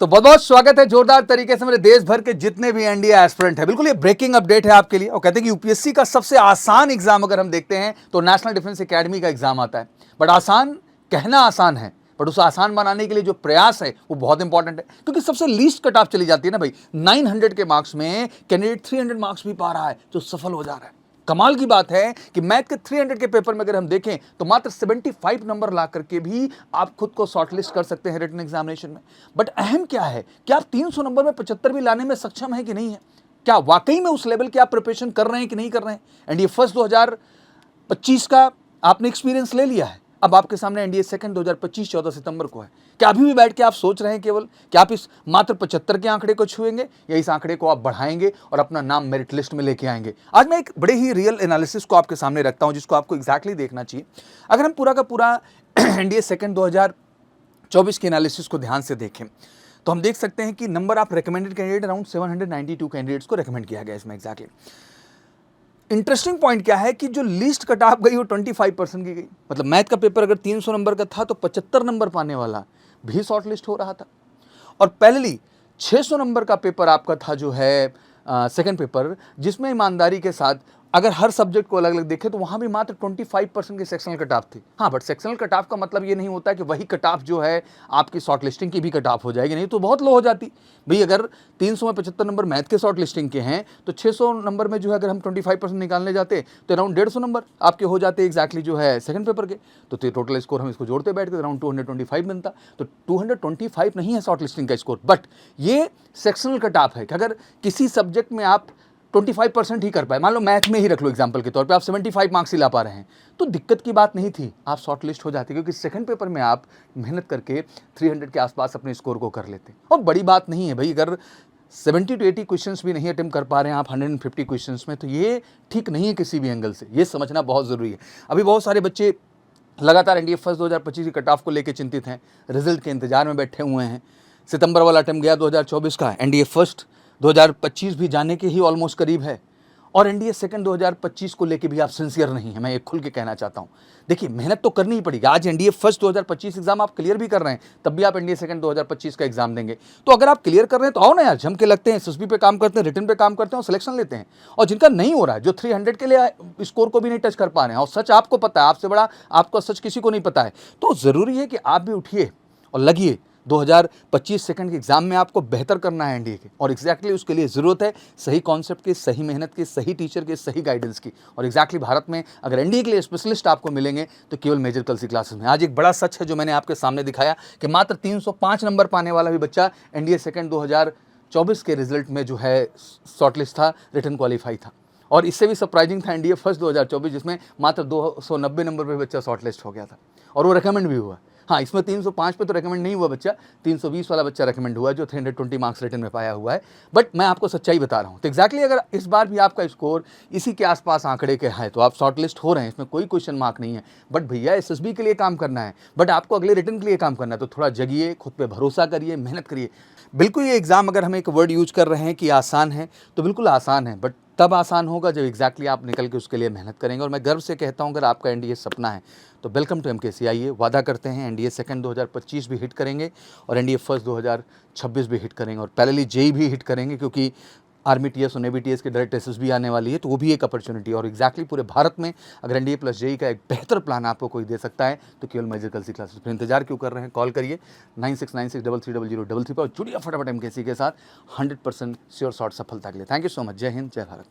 तो बहुत बहुत स्वागत है जोरदार तरीके से मेरे देश भर के जितने भी एनडीए एस्पिरेंट है। बिल्कुल ये ब्रेकिंग अपडेट है आपके लिए और कहते हैं कि यूपीएससी का सबसे आसान एग्जाम अगर हम देखते हैं तो नेशनल डिफेंस एकेडमी का एग्जाम आता है। बट आसान कहना आसान है, बट उसे आसान बनाने के लिए जो प्रयास है वो बहुत इंपॉर्टेंट है, क्योंकि सबसे लीस्ट कट ऑफ चली जाती है ना भाई। 900 के मार्क्स में कैंडिडेट 300 मार्क्स भी पा रहा है जो सफल हो जा रहा है। कमाल की बात है कि मैथ के 300 के पेपर में अगर हम देखें तो मात्र 75 नंबर ला करके भी आप खुद को शॉर्टलिस्ट कर सकते हैं रिटन एग्जामिनेशन में। बट अहम क्या है कि आप 300 नंबर में 75 भी लाने में सक्षम है कि नहीं है, क्या वाकई में उस लेवल की आप प्रिपरेशन कर रहे हैं कि नहीं कर रहे हैं। एनडीए फर्स्ट 2025 का आपने एक्सपीरियंस ले लिया है, अब आपके सामने एनडीए सेकंड 2025 14 सितंबर को है। क्या अभी भी बैठ के आप सोच रहे हैं केवल कि आप इस मात्र 75 के आंकड़े को छुएंगे या इस आंकड़े को आप बढ़ाएंगे और अपना नाम मेरिट लिस्ट में लेके आएंगे। आज मैं एक बड़े ही रियल एनालिसिस को आपके सामने रखता हूं जिसको आपको एग्जैक्टली देखना चाहिए। अगर हम पूरा का पूरा एनडीए सेकंड 2024 के एनालिसिस को ध्यान से देखें तो हम देख सकते हैं कि number of recommended candidate around 792 candidates को रिकमेंड किया गया इसमें। एग्जैक्टली इंटरेस्टिंग पॉइंट क्या है कि जो लीस्ट कट ऑफ गई वो 25% की गई। मतलब मैथ का पेपर अगर 300 नंबर का था तो 75 नंबर पाने वाला भी शॉर्ट लिस्ट हो रहा था। और पहली 600 नंबर का पेपर आपका था जो है सेकंड पेपर, जिसमें ईमानदारी के साथ अगर हर सब्जेक्ट को अलग अलग देखें तो वहां भी मात्र 25% की सेक्शनल कट ऑफ थी। हाँ, बट सेक्शनल कट ऑफ का मतलब ये नहीं होता कि वही कट ऑफ जो है आपकी शॉर्ट लिस्टिंग की भी कट ऑफ हो जाएगी, नहीं तो बहुत लो हो जाती भाई। अगर 300 में 75 नंबर मैथ के शॉर्ट लिस्टिंग के हैं तो 600 नंबर में जो है अगर हम 25% निकालने जाते तो अराउंड 150 नंबर आपके हो जाते एग्जैक्टली जो है सेकंड पेपर के। तो टोटल स्कोर हम इसको जोड़ते बैठते अराउंड 225 बनता। तो 225 नहीं है शॉर्ट लिस्टिंग का स्कोर, बट ये सेक्शनल कट ऑफ है कि अगर किसी सब्जेक्ट में आप 25% ही कर पाए, मान लो मैथ में ही रख लो एग्जाम्पल के तौर पे, आप 75 मार्क्स ही ला पा रहे हैं तो दिक्कत की बात नहीं थी, आप शॉर्ट लिस्ट हो जाते, क्योंकि सेकंड पेपर में आप मेहनत करके 300 के आसपास अपने स्कोर को कर लेते। और बड़ी बात नहीं है भाई, अगर 70 to 80 क्वेश्चंस भी नहीं अटेम्प्ट कर पा रहे हैं आप 150 क्वेश्चंस में, तो ये ठीक नहीं है किसी भी एंगल से, ये समझना बहुत ज़रूरी है। अभी बहुत सारे बच्चे लगातार एनडीए फर्स्ट 2025 की कट ऑफ को लेकर चिंतित हैं, रिजल्ट के इंतजार में बैठे हुए हैं। सितंबर वाला अटेम्प्ट गया 2024 का, एनडीए फर्स्ट 2025 भी जाने के ही ऑलमोस्ट करीब है, और एनडीए सेकंड 2025 को लेके भी आप सिंसियर नहीं है, मैं ये खुल के कहना चाहता हूं। देखिए, मेहनत तो करनी ही पड़ेगी। आज एनडीए फर्स्ट 2025 एग्जाम आप क्लियर भी कर रहे हैं, तब भी आप एनडीए सेकंड 2025 का एग्जाम देंगे। तो अगर आप क्लियर कर रहे हैं तो आओ ना यार, जम के लगते हैं, एसएसबी पे काम करते हैं, रिटन पे काम करते हैं और सिलेक्शन लेते हैं। और जिनका नहीं हो रहा है, जो 300 के लिए स्कोर को भी नहीं टच कर पा रहे हैं, और सच आपको पता है, आपसे बड़ा आपका सच किसी को नहीं पता है, तो जरूरी है कि आप भी उठिए और लगिए। 2025 सेकंड के एग्जाम में आपको बेहतर करना है एनडीए के, और एग्जैक्टली उसके लिए ज़रूरत है सही कॉन्सेप्ट की, सही मेहनत की, सही टीचर की, सही गाइडेंस की। और एग्जैक्टली भारत में अगर एनडीए के लिए स्पेशलिस्ट आपको मिलेंगे तो केवल मेजर कल्सी क्लासेस में। आज एक बड़ा सच है जो मैंने आपके सामने दिखाया कि मात्र 305 नंबर पाने वाला भी बच्चा एनडीए सेकंड 2024 के रिजल्ट में जो है शॉर्टलिस्ट था, रिटन क्वालिफाई था। और इससे भी सरप्राइजिंग था एनडीए फर्स्ट 2024 जिसमें मात्र 290 नंबर पे बच्चा शॉर्टलिस्ट हो गया था और वो रिकमेंड भी हुआ। हाँ, इसमें 305 पे तो रेकमेंड नहीं हुआ बच्चा, 320 वाला बच्चा रेकमेंड हुआ जो 320 मार्क्स रिटन में पाया हुआ है। बट मैं आपको सच्चाई बता रहा हूँ। तो एग्जैक्टली अगर इस बार भी आपका स्कोर इसी के आसपास आंकड़े के है तो आप शॉर्टलिस्ट हो रहे हैं, इसमें कोई क्वेश्चन मार्क नहीं है। बट भैया एसएसबी के लिए काम करना है, बट आपको अगले रिटन के लिए काम करना है, तो थोड़ा जगिए, खुद पे भरोसा करिए, मेहनत करिए। बिल्कुल ये एग्जाम अगर हम एक वर्ड यूज कर रहे हैं कि आसान है, तो बिल्कुल आसान है, बट तब आसान होगा जब एग्जैक्टली आप निकल के उसके लिए मेहनत करेंगे। और मैं गर्व से कहता हूं, अगर आपका एनडीए सपना है तो वेलकम टू एमकेसी। आइए, वादा करते हैं एनडीए सेकंड 2025 भी हिट करेंगे और एनडीए फर्स्ट 2026 भी हिट करेंगे, और पैरेलली जेई भी हिट करेंगे, क्योंकि आर्मी टीएस और नेवी टीएस की डायरेक्ट एसएसबी आने वाली है, तो वो भी एक अपॉर्चुनिटी। और एग्जैक्टली पूरे भारत में अगर एनडीए प्लस जेई का एक बेहतर प्लान आपको कोई दे सकता है तो केवल मेजर कल्सी क्लासेस। फिर इंतजार क्यों कर रहे हैं, कॉल करिए 9696330033 पर और जुड़िए फटाफट एमकेसी के साथ 100% श्योर शॉर्ट सफलता के लिए। Thank you so much. जय हिंद, जय भारत।